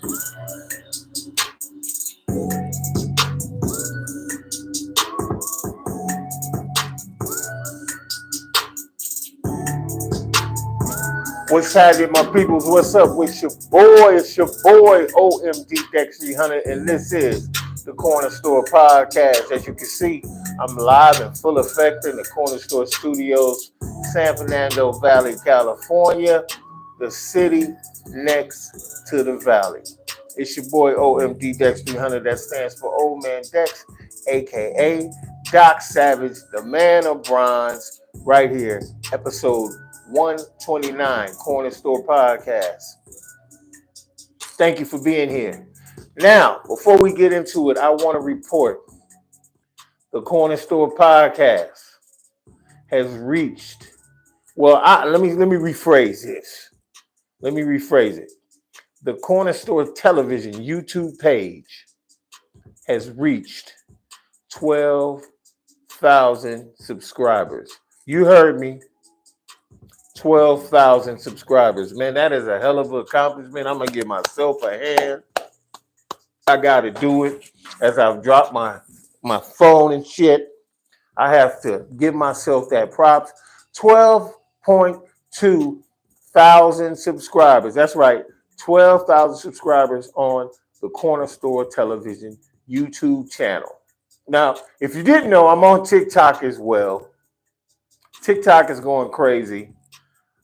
What's happening, my peoples? What's up with your boy? It's your boy, OMD Dex 300, and this is the Corner Store Podcast. As you can see, I'm live in full effect in the Corner Store Studios, San Fernando Valley, California, the city next to the valley. It's your boy, OMD Dex 300. That stands for Old Man Dex, aka Doc Savage, the man of bronze, right here, episode 129, Corner Store Podcast. Thank you for being here. Now, before we get into it, I want to report the Corner Store Podcast has reached. Well, let me rephrase this. Let me rephrase it. The Corner Store Television YouTube page has reached 12,000 subscribers. You heard me. 12,000 subscribers. Man, that is a hell of an accomplishment. I'm going to give myself a hand. I got to do it. As I've dropped my phone and shit, I have to give myself that props. 12.2 thousand subscribers. That's right. 12,000 subscribers on the Corner Store Television YouTube channel. Now, if you didn't know, I'm on TikTok as well. TikTok is going crazy.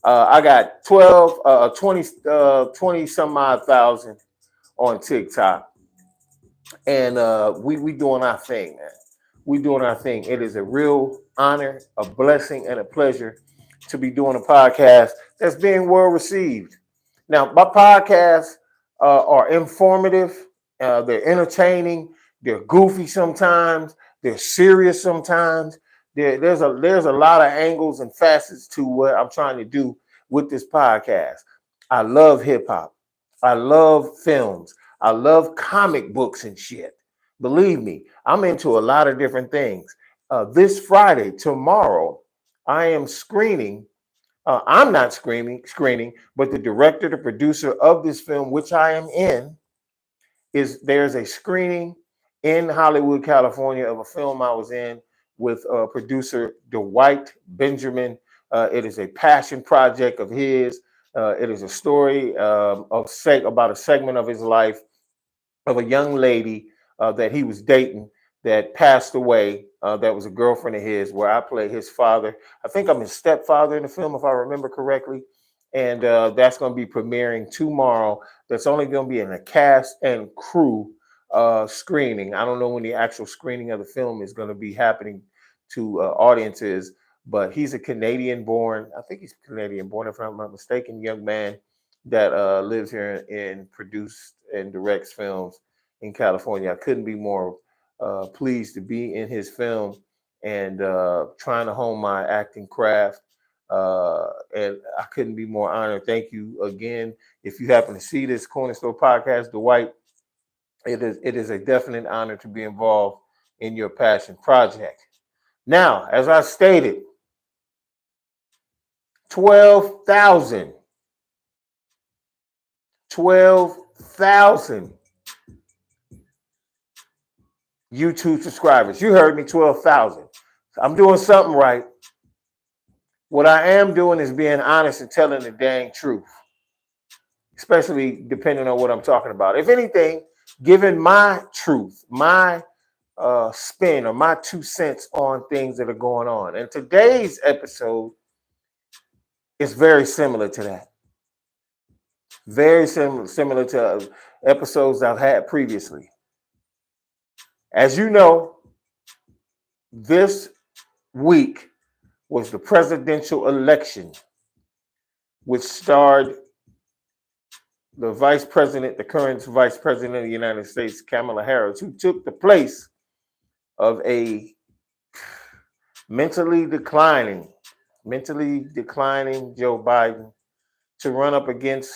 I got 20 some odd thousand on TikTok. And we doing our thing, man. We doing our thing. It is a real honor, a blessing, and a pleasure to be doing a podcast that's being well received. Now, my podcasts are informative. They're entertaining. They're goofy sometimes. They're serious sometimes. There's a lot of angles and facets to what I'm trying to do with this podcast. I love hip hop. I love films. I love comic books and shit. Believe me, I'm into a lot of different things. This Friday, tomorrow, I am screening. I'm not screening, but the director, the producer of this film, which I am in, there's a screening in Hollywood, California, of a film I was in with producer Dwight Benjamin. It is a passion project of his. It is a story about a segment of his life of a young lady that he was dating that passed away. That was a girlfriend of his, where I play his father. I think I'm his stepfather in the film, if I remember correctly. And that's going to be premiering tomorrow. That's only going to be in a cast and crew screening. I don't know when the actual screening of the film is going to be happening to audiences, but he's a Canadian-born, I think he's Canadian-born, if I'm not mistaken, young man that lives here and produced and directs films in California. I couldn't be more pleased to be in his film and trying to hone my acting craft. And I couldn't be more honored. Thank you again. If you happen to see this Corner Store Podcast, Dwight, it is a definite honor to be involved in your passion project. Now, as I stated, 12,000 YouTube subscribers. You heard me, 12,000. I'm doing something right. What I am doing is being honest and telling the dang truth, especially depending on what I'm talking about. If anything, giving my truth, my spin or my 2 cents on things that are going on. And today's episode is very similar to that. Very similar to episodes I've had previously. As you know, this week was the presidential election, which starred the current vice president of the United States, Kamala Harris, who took the place of a mentally declining Joe Biden to run up against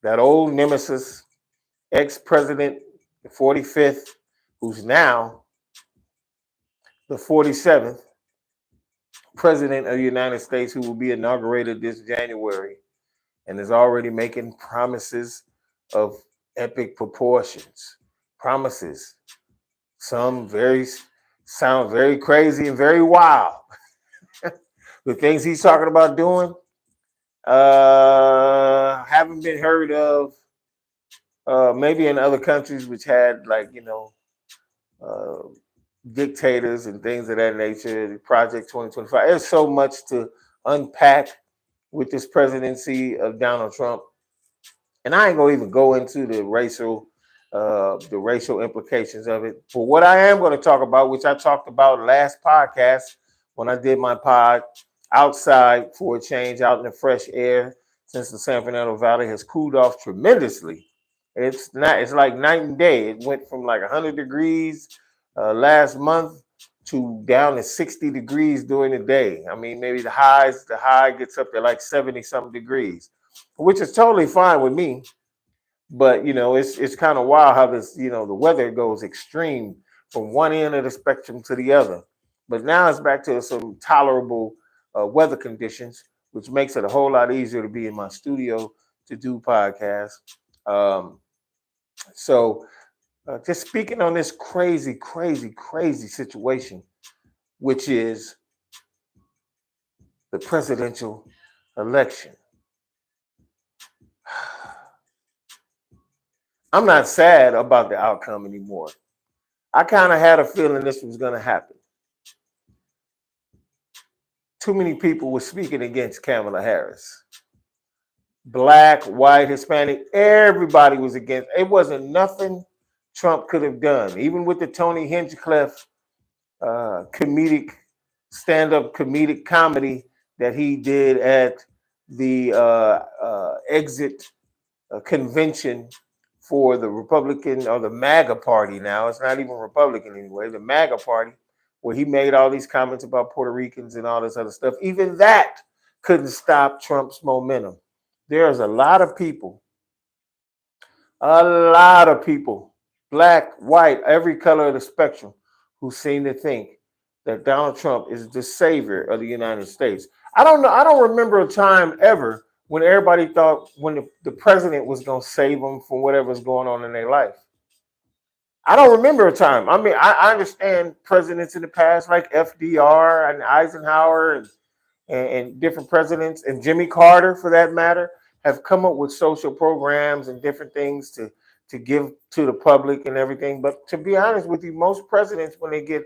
that old nemesis, ex-president, the 45th, who's now the 47th president of the United States, who will be inaugurated this January and is already making promises of epic proportions, promises. Some sound very crazy and very wild. The things he's talking about doing haven't been heard of. Maybe in other countries which had uh, dictators and things of that nature. Project 2025. There's so much to unpack with this presidency of Donald Trump, and I ain't gonna even go into the racial implications of it. But what I am going to talk about, which I talked about last podcast when I did my pod outside for a change, out in the fresh air, since the San Fernando Valley has cooled off tremendously. It's like night and day. It went from like 100 degrees last month to down to 60 degrees during the day. I mean, maybe the high gets up to like 70 something degrees, which is totally fine with me. But it's kind of wild how this, the weather goes extreme from one end of the spectrum to the other. But now it's back to some tolerable weather conditions, which makes it a whole lot easier to be in my studio to do podcasts. So just speaking on this crazy, crazy, crazy situation, which is the presidential election. I'm not sad about the outcome anymore. I kind of had a feeling this was going to happen. Too many people were speaking against Kamala Harris. Black, white, Hispanic, everybody was against. It wasn't nothing Trump could have done. Even with the Tony Hinchcliffe stand-up comedic comedy that he did at the exit convention for the Republican or the MAGA party now. It's not even Republican anyway, the MAGA party, where he made all these comments about Puerto Ricans and all this other stuff. Even that couldn't stop Trump's momentum. There's a lot of people, black, white, every color of the spectrum, who seem to think that Donald Trump is the savior of the United States. I don't know. I don't remember a time ever when everybody thought when the president was going to save them from whatever's going on in their life. I don't remember a time. I mean, I understand presidents in the past like FDR and Eisenhower and different presidents, and Jimmy Carter, for that matter, have come up with social programs and different things to give to the public and everything. But to be honest with you, most presidents, when they get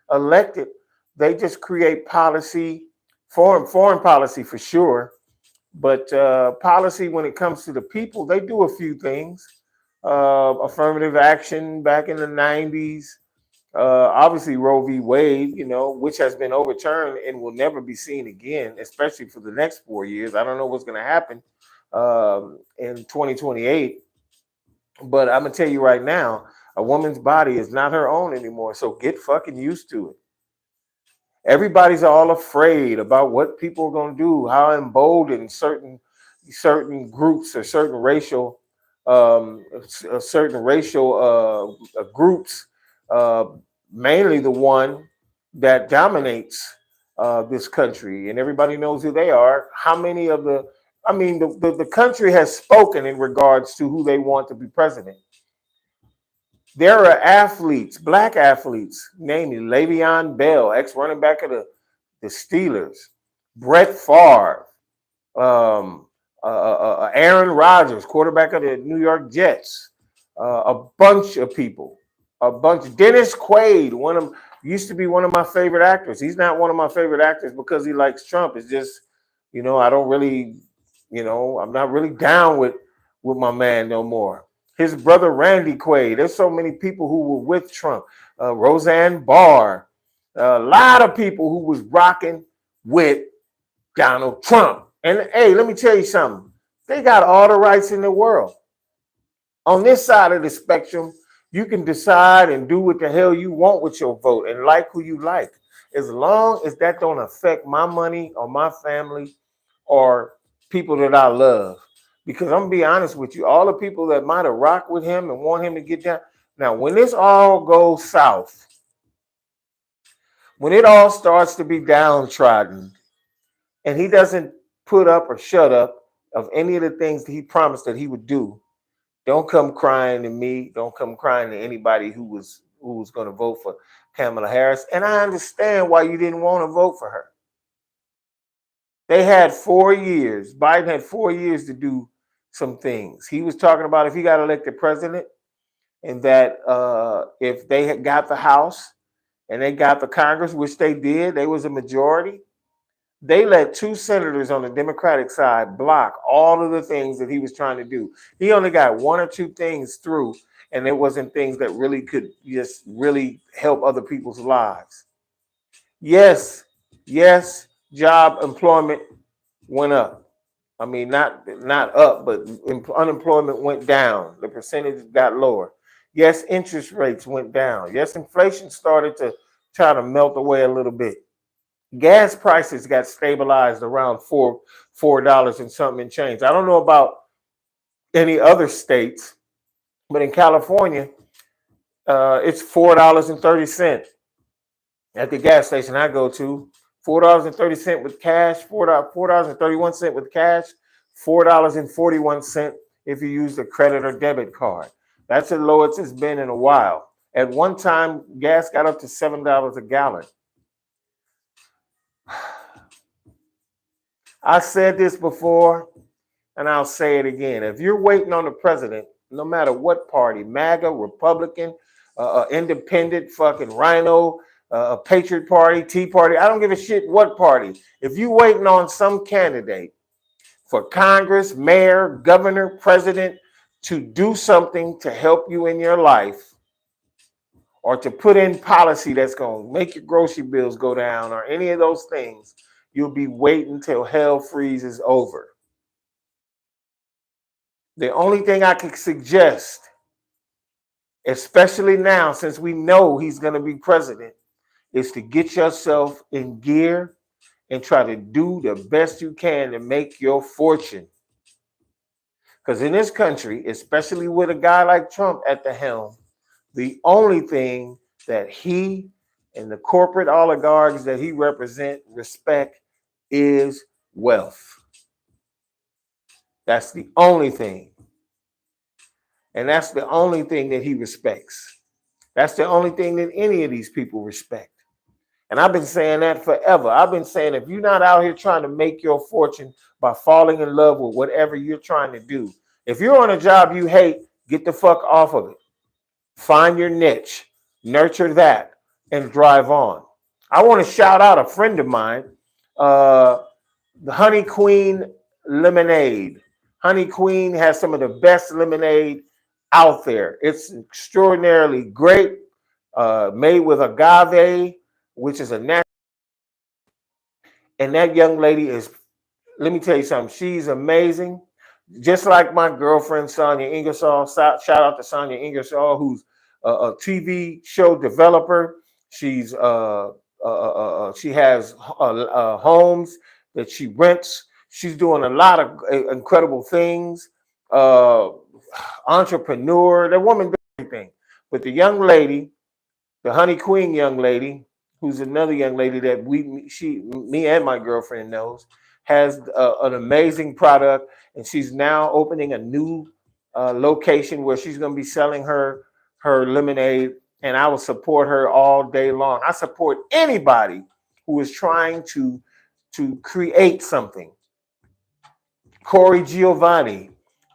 elected, they just create policy, foreign policy for sure. But policy, when it comes to the people, they do a few things. Affirmative action back in the 90s. Obviously, Roe v. Wade, which has been overturned and will never be seen again, especially for the next 4 years. I don't know what's going to happen in 2028. But I'm going to tell you right now, a woman's body is not her own anymore. So get fucking used to it. Everybody's all afraid about what people are going to do, how emboldened certain groups or certain racial groups, mainly the one that dominates this country, and everybody knows who they are. How many of the country has spoken in regards to who they want to be president. There are athletes, black athletes, namely Le'Veon Bell, ex-running back of the Steelers, Brett Favre, Aaron Rodgers, quarterback of the New York Jets, a bunch of people, Dennis Quaid, used to be one of my favorite actors. He's not one of my favorite actors because he likes Trump. It's just, I don't really, I'm not really down with my man no more. His brother, Randy Quaid. There's so many people who were with Trump. Roseanne Barr. A lot of people who was rocking with Donald Trump. And hey, let me tell you something. They got all the rights in the world. On this side of the spectrum, you can decide and do what the hell you want with your vote and like who you like. As long as that don't affect my money or my family or people that I love. Because I'm going to be honest with you, all the people that might have rocked with him and want him to get down. Now, when this all goes south, when it all starts to be downtrodden, and he doesn't put up or shut up of any of the things that he promised that he would do, Don't come crying to me. Don't come crying to anybody who was going to vote for Kamala Harris. And I understand why you didn't want to vote for her. They had 4 years. Biden had 4 years to do some things. He was talking about if he got elected president, and that if they had got the House and they got the Congress, which they did, they was a majority. They let 2 senators on the Democratic side block all of the things that he was trying to do. He only got 1 or 2 things through, and it wasn't things that really could just really help other people's lives. Yes, job employment went up. I mean, not up, but unemployment went down. The percentage got lower. Yes, interest rates went down. Yes, inflation started to try to melt away a little bit. Gas prices got stabilized around $4 and something and change. I don't know about any other states, but in California, it's $4.30 at the gas station I go to. $4.30 with cash, $4.31 with cash, $4.41 if you use the credit or debit card. That's the lowest it's been in a while. At one time, gas got up to $7 a gallon. I said this before, and I'll say it again. If you're waiting on the president, no matter what party, MAGA, Republican, independent, fucking Rhino, Patriot Party, Tea Party, I don't give a shit what party. If you waiting on some candidate for Congress, mayor, governor, president to do something to help you in your life, or to put in policy that's going to make your grocery bills go down, or any of those things, you'll be waiting till hell freezes over. The only thing I can suggest, especially now since we know he's going to be president, is to get yourself in gear and try to do the best you can to make your fortune. Because in this country, especially with a guy like Trump at the helm, the only thing that he and the corporate oligarchs that he represents respect is wealth. That's the only thing. And that's the only thing that he respects. That's the only thing that any of these people respect. And I've been saying that forever. I've been saying if you're not out here trying to make your fortune by falling in love with whatever you're trying to do, if you're on a job you hate, get the fuck off of it. Find your niche, nurture that, and drive on. I want to shout out a friend of mine, the Honey Queen Lemonade. Honey Queen has some of the best lemonade out there. It's extraordinarily great, made with agave, which is a natural. And that young lady is, let me tell you something, she's amazing. Just like my girlfriend, Sonia Ingersoll. Shout out to Sonia Ingersoll, who's a TV show developer. She's she has homes that she rents. She's doing a lot of incredible things. Entrepreneur. That woman does everything. But the young lady, the Honey Queen young lady, who's another young lady that me and my girlfriend knows, has an amazing product, and she's now opening a new location where she's going to be selling her lemonade, and I will support her all day long. I support anybody who is trying to create something. Corey Giovanni,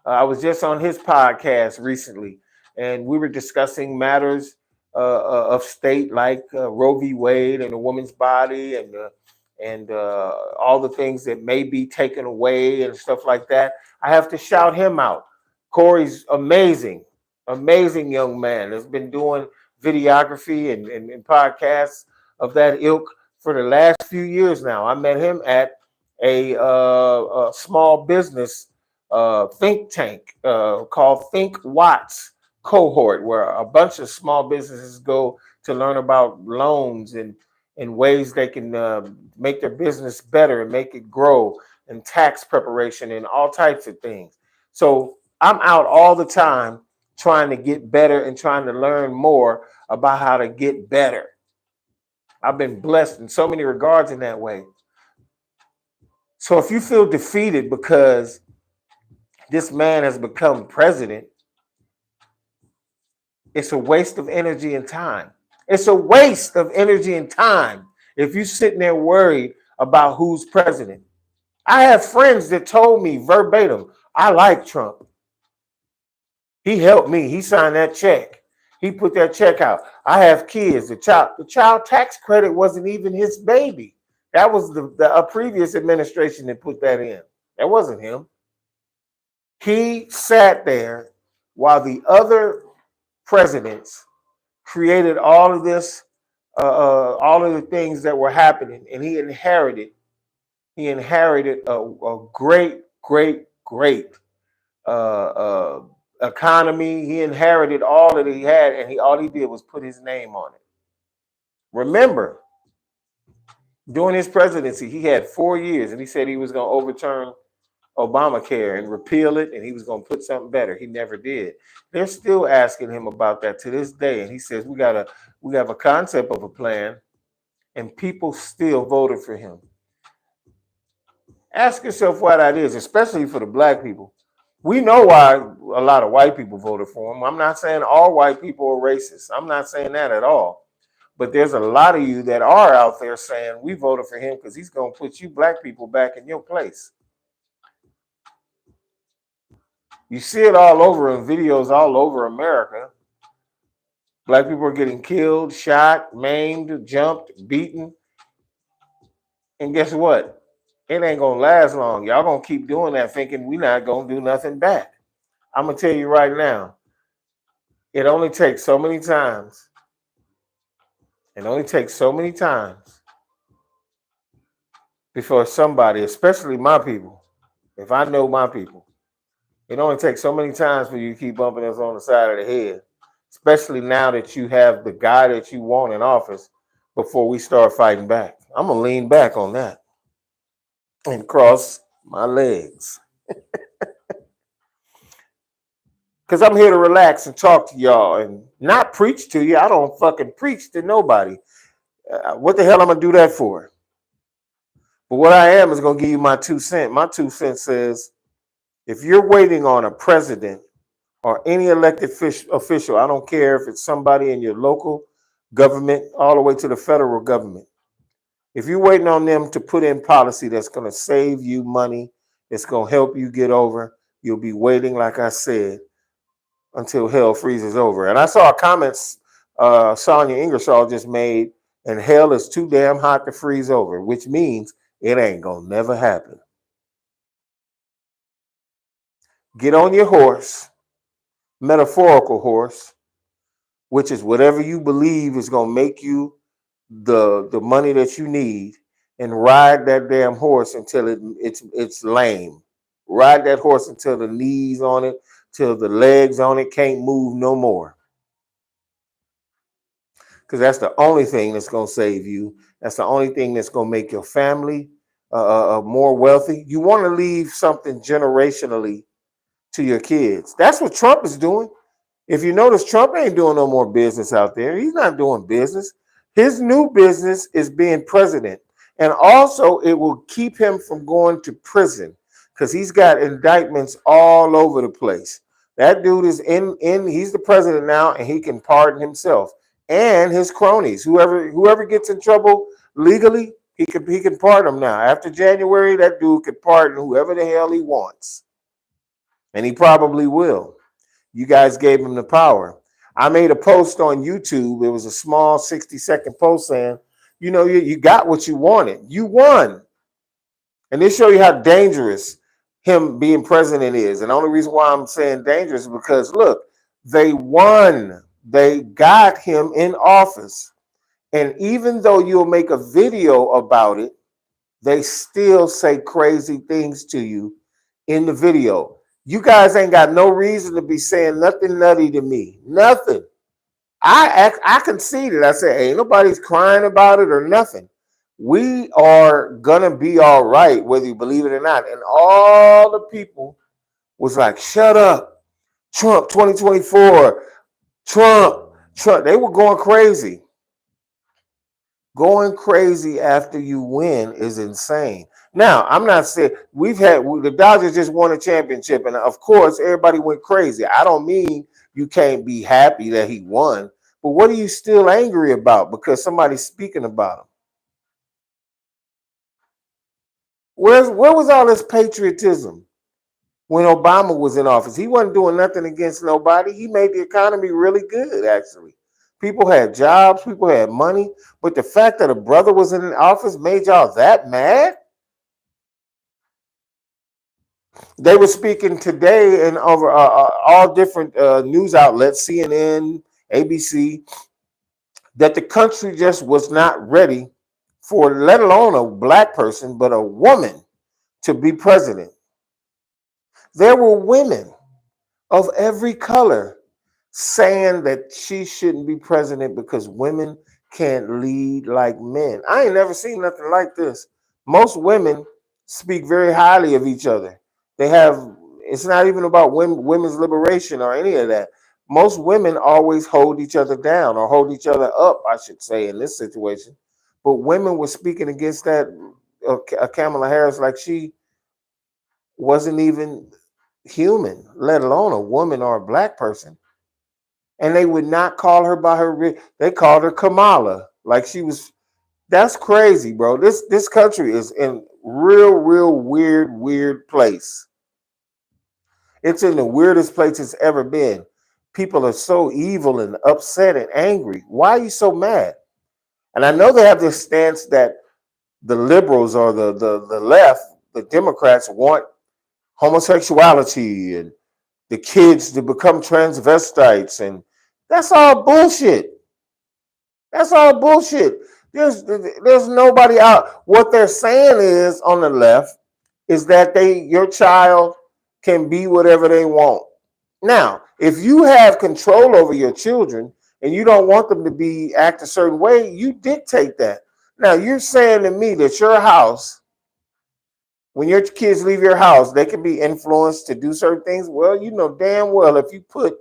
I was just on his podcast recently, and we were discussing matters of state like Roe v. Wade and the woman's body and all the things that may be taken away and stuff like that. I have to shout him out. Corey's amazing young man. Has been doing videography and podcasts of that ilk for the last few years now. I met him at a small business think tank called Think Watts cohort, where a bunch of small businesses go to learn about loans and ways they can make their business better and make it grow, and tax preparation and all types of things. So I'm out all the time trying to get better and trying to learn more about how to get better. I've been blessed in so many regards in that way. So if you feel defeated because this man has become president, It's a waste of energy and time. It's a waste of energy and time if you're sitting there worried about who's president. I have friends that told me verbatim, I like Trump. He helped me. He signed that check. He put that check out. I have kids. The child tax credit wasn't even his baby. That was a previous administration that put that in. That wasn't him. He sat there while the other presidents created all of this, all of the things that were happening, and he inherited. He inherited a great, great, great uh, economy. He inherited all that he had, and all he did was put his name on it. Remember, during his presidency, he had 4 years, and he said he was going to overturn Obamacare and repeal it, and he was going to put something better. He never did. They're still asking him about that to this day, and he says we have a concept of a plan, and people still voted for him. Ask yourself why that is, especially for the black people. We know why a lot of white people voted for him. I'm not saying all white people are racist. I'm not saying that at all. But there's a lot of you that are out there saying we voted for him because he's going to put you black people back in your place. You see it all over in videos all over America. Black people are getting killed, shot, maimed, jumped, beaten. And guess what? It ain't going to last long. Y'all going to keep doing that thinking we're not going to do nothing back. I'm going to tell you right now, it only takes so many times. It only takes so many times before somebody, especially my people, if I know my people, it only takes so many times for you to keep bumping us on the side of the head, especially now that you have the guy that you want in office before we start fighting back. I'm going to lean back on that and cross my legs. Because I'm here to relax and talk to y'all and not preach to you. I don't fucking preach to nobody. What the hell am I going to do that for? But what I am is going to give you my 2 cents. My 2 cents says, if you're waiting on a president or any elected official, I don't care if it's somebody in your local government all the way to the federal government. If you're waiting on them to put in policy that's going to save you money, it's going to help you get over, you'll be waiting, like I said, until hell freezes over. And I saw a comment Sonia Ingersoll just made, and hell is too damn hot to freeze over, which means it ain't going to never happen. Get on your horse, metaphorical horse, which is whatever you believe is going to make you the money that you need, and ride that damn horse until it's lame. Ride that horse until the knees on it, till the legs on it can't move no more. Because that's the only thing that's going to save you. That's the only thing that's going to make your family more wealthy. You want to leave something generationally to your kids. That's what Trump is doing. If you notice, Trump ain't doing no more business out there. He's not doing business. His new business is being president. And also, it will keep him from going to prison because he's got indictments all over the place. That dude is he's the president now, and he can pardon himself and his cronies. Whoever gets in trouble legally, he can pardon them now. After January, that dude can pardon whoever the hell he wants. And he probably will. You guys gave him the power. I made a post on YouTube. It was a small 60-second post saying, you got what you wanted. You won. And this show you how dangerous him being president is. And the only reason why I'm saying dangerous is because, look, they won. They got him in office. And even though you'll make a video about it, they still say crazy things to you in the video. You guys ain't got no reason to be saying nothing nutty to me. Nothing. I conceded. I said, ain't nobody's crying about it or nothing. We are going to be all right, whether you believe it or not. And all the people was like, shut up. Trump 2024. Trump. They were going crazy. Going crazy after you win is insane. Now, I'm not saying the Dodgers just won a championship, and of course, everybody went crazy. I don't mean you can't be happy that he won. But what are you still angry about because somebody's speaking about him? Where was all this patriotism when Obama was in office? He wasn't doing nothing against nobody. He made the economy really good, actually. People had jobs, people had money, but the fact that a brother was in office made y'all that mad? They were speaking today and over all different news outlets, CNN, ABC, that the country just was not ready for, let alone a black person, but a woman to be president. There were women of every color saying that she shouldn't be president because women can't lead like men. I ain't never seen nothing like this. Most women speak very highly of each other. They have, it's not even about women's liberation or any of that. Most women always hold each other down or hold each other up, I should say, in this situation. But women were speaking against that, Kamala Harris, like she wasn't even human, let alone a woman or a black person. And they would not call her by her. They called her Kamala, like she was. That's crazy, bro. This country is in real weird place. It's in the weirdest place it's ever been. People are so evil and upset and angry. Why are you so mad? And I know they have this stance that the liberals or the left, the Democrats, want homosexuality and the kids to become transvestites, and that's all bullshit. That's all bullshit. There's nobody out. What they're saying is on the left is that your child can be whatever they want. Now, if you have control over your children and you don't want them to be act a certain way, you dictate that. Now, you're saying to me that your house, when your kids leave your house, they can be influenced to do certain things. Well, you know damn well if you put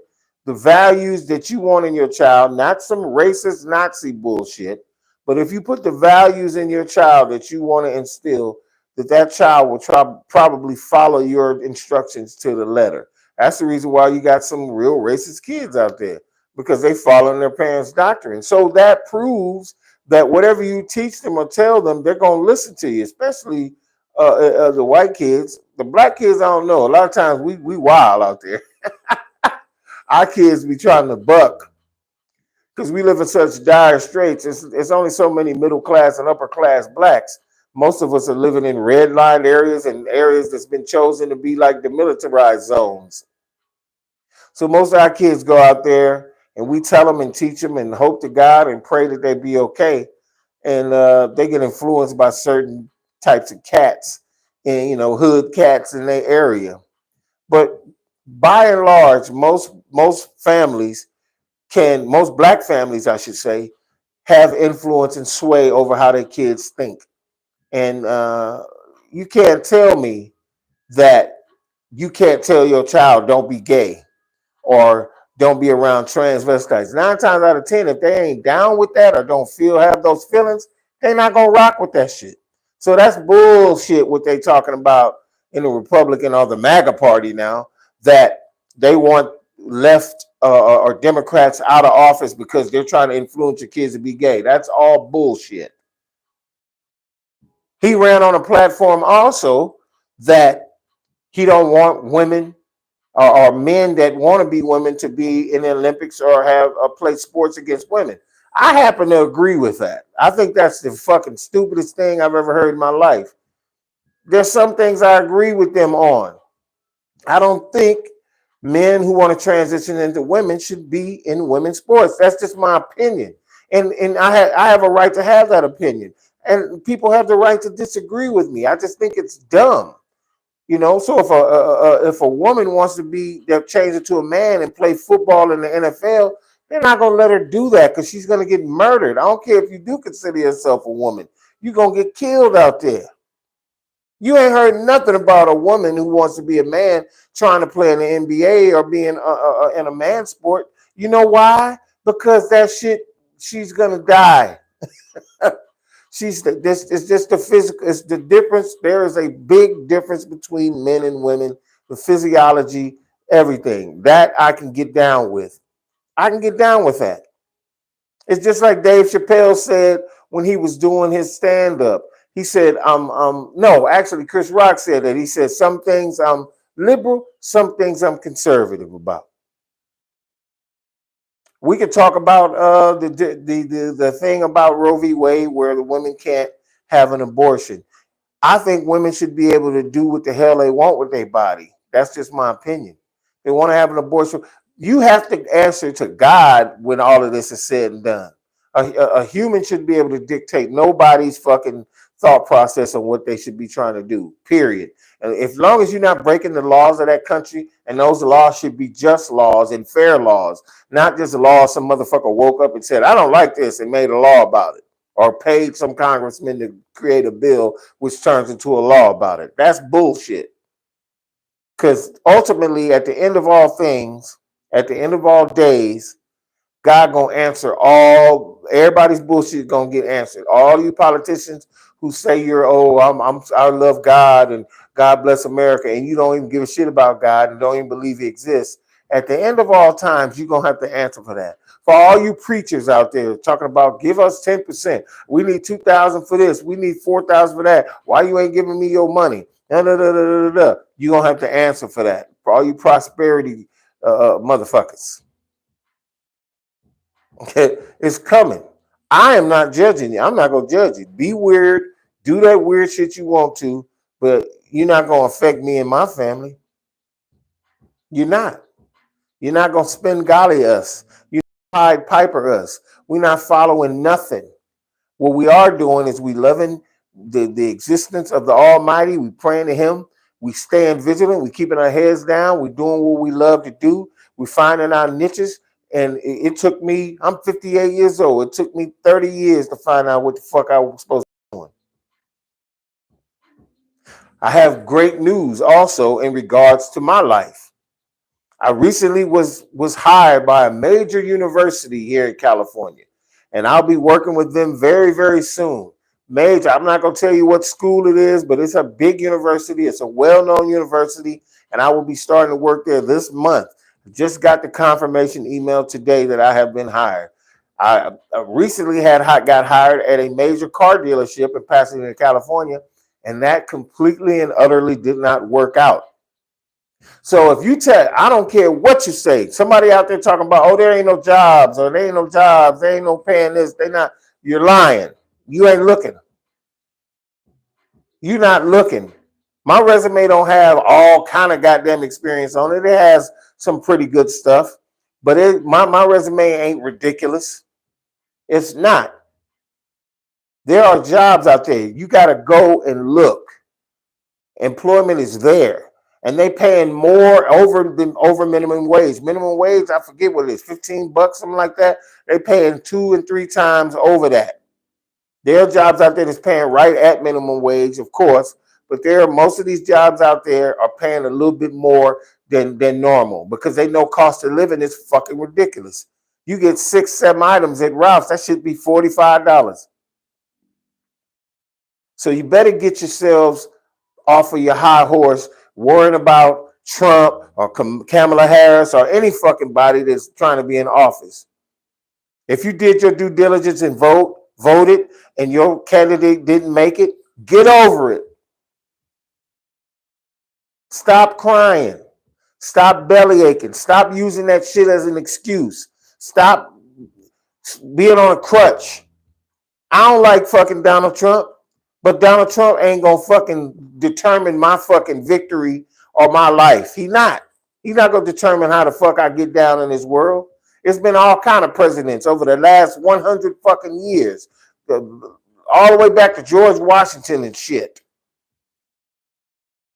the values that you want in your child, not some racist Nazi bullshit, but if you put the values in your child that you want to instill, that child will probably follow your instructions to the letter. That's the reason why you got some real racist kids out there, because they follow their parents' doctrine. So that proves that whatever you teach them or tell them, they're going to listen to you, especially the white kids. The black kids, I don't know. A lot of times we wild out there. Our kids be trying to buck because we live in such dire straits. It's only so many middle class and upper class blacks. Most of us are living in red line areas and areas that's been chosen to be like demilitarized zones. So most of our kids go out there and we tell them and teach them and hope to God and pray that they be okay. And they get influenced by certain types of cats and, hood cats in their area. But by and large, most families most black families, I should say, have influence and sway over how their kids think. And you can't tell me that you can't tell your child don't be gay or don't be around transvestites. 9 times out of 10, if they ain't down with that or don't have those feelings, they're not gonna rock with that shit. So that's bullshit what they talking about in the Republican or the MAGA party now, that they want left or Democrats out of office because they're trying to influence your kids to be gay. That's all bullshit. He ran on a platform also that he don't want women or men that want to be women to be in the Olympics or have play sports against women. I happen to agree with that. I think that's the fucking stupidest thing I've ever heard in my life. There's some things I agree with them on. I don't think men who want to transition into women should be in women's sports. That's just my opinion. And I have a right to have that opinion. And people have the right to disagree with me. I just think it's dumb. So if a woman wants to change it to a man and play football in the NFL, they're not going to let her do that because she's going to get murdered. I don't care if you do consider yourself a woman. You're going to get killed out there. You ain't heard nothing about a woman who wants to be a man trying to play in the NBA or being in a man sport. You know why? Because that shit, she's going to die. It's just the physical. It's the difference. There is a big difference between men and women. The physiology everything. That I can get down with. I can get down with that. It's just like Dave Chappelle said when he was doing his stand-up. He said, no, actually Chris Rock said that. He said, some things I'm liberal, some things I'm conservative about. We could talk about the thing about Roe v. Wade where the women can't have an abortion. I think women should be able to do what the hell they want with their body. That's just my opinion. They want to have an abortion. You have to answer to God when all of this is said and done. A human should be able to dictate nobody's fucking thought process on what they should be trying to do, period. And as long as you're not breaking the laws of that country, and those laws should be just laws and fair laws, not just laws some motherfucker woke up and said, I don't like this, and made a law about it, or paid some congressman to create a bill which turns into a law about it. That's bullshit. Because ultimately, at the end of all things, at the end of all days, God gonna answer everybody's bullshit gonna get answered. All you politicians who say I love God and God bless America, and you don't even give a shit about God and don't even believe He exists. At the end of all times, you're gonna have to answer for that. For all you preachers out there talking about give us 10%, we need 2,000 for this, we need 4,000 for that. Why you ain't giving me your money? You're gonna have to answer for that. For all you prosperity motherfuckers. Okay, it's coming. I am not judging you. I'm not gonna judge you. Be weird, do that weird shit you want to, but you're not gonna affect me and my family. You're not. You're not gonna spend golly us. You Pied Piper us. We're not following nothing. What we are doing is we loving the existence of the Almighty. We praying to Him. We staying vigilant. We keeping our heads down. We doing what we love to do. We finding our niches. And it took me, I'm 58 years old. It took me 30 years to find out what the fuck I was supposed to be doing. I have great news also in regards to my life. I recently was hired by a major university here in California, and I'll be working with them very, very soon. Major, I'm not going to tell you what school it is, but it's a big university. It's a well-known university, and I will be starting to work there this month. Just got the confirmation email today that I have been hired. I recently got hired at a major car dealership in Pasadena, California, and that completely and utterly did not work out. So if you I don't care what you say, somebody out there talking about, oh, there ain't no jobs, or there ain't no jobs, they ain't no paying this, you're lying. You ain't looking. You're not looking. My resume don't have all kind of goddamn experience on it. It has some pretty good stuff, but my resume ain't ridiculous. It's not. There are jobs out there. You got to go and look. Employment is there, and they paying more over minimum wage. Minimum wage, I forget what it is, $15, something like that. They paying 2 and 3 times over that. There are jobs out there that's paying right at minimum wage, of course, but most of these jobs out there are paying a little bit more than normal because they know cost of living is fucking ridiculous. You get 6-7 items at Ralph's, that should be $45. So you better get yourselves off of your high horse worrying about Trump or Kamala Harris or any fucking body that's trying to be in office. If you did your due diligence and voted, and your candidate didn't make it, get over it. Stop crying. Stop belly aching. Stop using that shit as an excuse. Stop being on a crutch. I don't like fucking Donald Trump, but Donald Trump ain't gonna fucking determine my fucking victory or my life. He's not gonna determine how the fuck I get down in this world. It's been all kind of presidents over the last 100 fucking years, all the way back to George Washington and shit.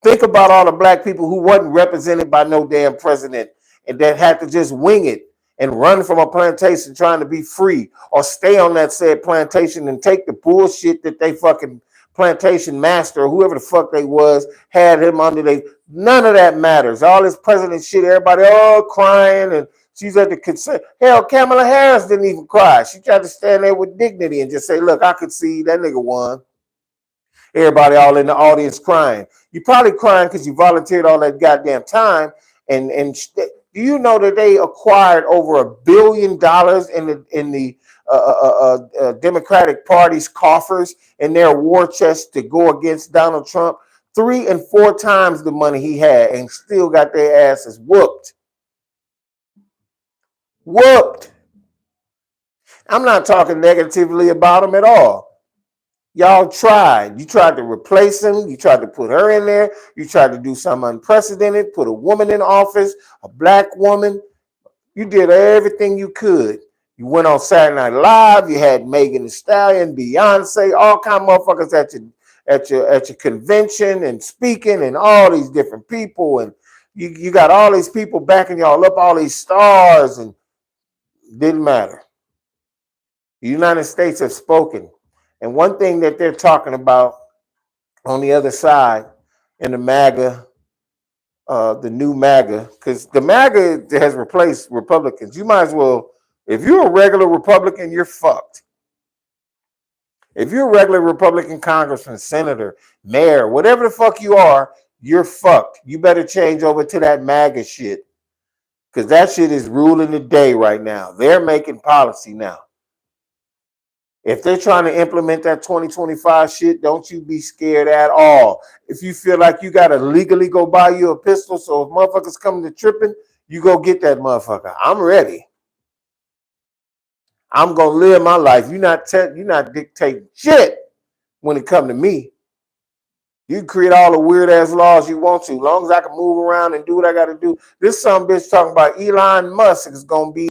Think about all the black people who wasn't represented by no damn president and that had to just wing it and run from a plantation trying to be free, or stay on that said plantation and take the bullshit that they fucking plantation master or whoever the fuck they was had him under. None of that matters. All this president shit, everybody crying, and she's at the concern. Hell, Kamala Harris didn't even cry. She tried to stand there with dignity and just say, look, I could see that nigga won. Everybody all in the audience crying. You're probably crying because you volunteered all that goddamn time Do you know that they acquired over $1 billion in the Democratic Party's coffers in their war chest to go against Donald Trump? 3 and 4 times the money he had, and still got their asses whooped. Whooped. I'm not talking negatively about him at all. Y'all tried. You tried to replace him. You tried to put her in there. You tried to do something unprecedented, put a woman in office, a black woman. You did everything you could. You went on Saturday Night Live. You had Megan Thee Stallion, Beyonce, all kind of motherfuckers at your convention and speaking, and all these different people. And you got all these people backing y'all up, all these stars, and didn't matter. The United States has spoken. And one thing that they're talking about on the other side in the MAGA, the new MAGA, because the MAGA has replaced Republicans. You might as well, if you're a regular Republican, you're fucked. If you're a regular Republican congressman, senator, mayor, whatever the fuck you are, you're fucked. You better change over to that MAGA shit, because that shit is ruling the day right now. They're making policy now. If they're trying to implement that 2025 shit, don't you be scared at all. If you feel like you got to legally go buy you a pistol, so if motherfuckers come to tripping, you go get that motherfucker. I'm ready. I'm going to live my life. You're not dictating shit when it come to me. You can create all the weird-ass laws you want to, as long as I can move around and do what I got to do. This some bitch talking about Elon Musk is going to be